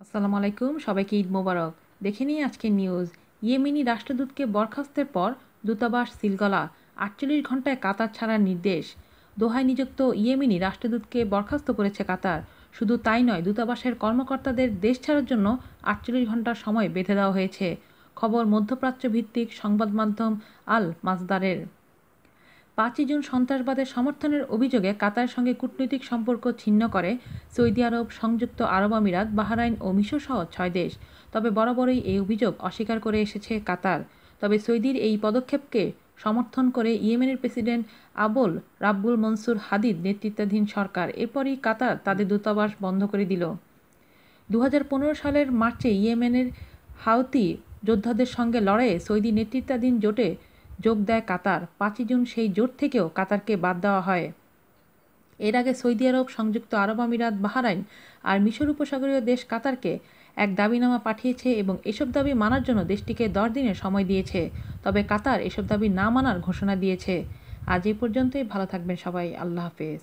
আসসালামু আলাইকুম, সবাইকে ঈদ মোবারক। দেখে নিই আজকের নিউজ। ইয়েমেনি রাষ্ট্রদূতকে বরখাস্তের পর দূতাবাস সিলগলা, ৪৮ ঘন্টায় কাতার ছাড়ার নির্দেশ। দোহায় নিযুক্ত ইয়েমেনি রাষ্ট্রদূতকে বরখাস্ত করেছে কাতার। শুধু তাই নয়, দূতাবাসের কর্মকর্তাদের দেশ ছাড়ার জন্য ৪৮ ঘন্টার সময় বেঁধে দেওয়া হয়েছে। খবর মধ্যপ্রাচ্য ভিত্তিক সংবাদ মাধ্যম আল মাসদারের। ৫ই জুন সন্ত্রাসবাদের সমর্থনের অভিযোগে কাতারের সঙ্গে কূটনৈতিক সম্পর্ক ছিন্ন করে সৌদি আরব, সংযুক্ত আরব আমিরাত, বাহরাইন ও মিশরসহ ৬ দেশ। তবে বরাবরই এই অভিযোগ অস্বীকার করে এসেছে কাতার। তবে সৌদির এই পদক্ষেপকে সমর্থন করে ইয়েমেনের প্রেসিডেন্ট আবুল রাব্বুল মনসুর হাদির নেতৃত্বাধীন সরকার। এরপরই কাতার তাদের দূতাবাস বন্ধ করে দিল। ২০১৫ সালের মার্চে ইয়েমেনের হাউথি যোদ্ধাদের সঙ্গে লড়াইয়ে সৌদি নেতৃত্বাধীন জোটে যোগ দেয় কাতার। ৫ই জুন সেই জোট থেকেও কাতারকে বাদ দেওয়া হয়। এর আগে সৌদি আরব, সংযুক্ত আরব আমিরাত, বাহরাইন আর মিশর উপসাগরীয় দেশ কাতারকে এক দাবিনামা পাঠিয়েছে এবং এসব দাবি মানার জন্য দেশটিকে ১০ দিনের সময় দিয়েছে। তবে কাতার এসব দাবি না মানার ঘোষণা দিয়েছে। আজ এই পর্যন্তই। ভালো থাকবেন সবাই। আল্লাহ হাফেজ।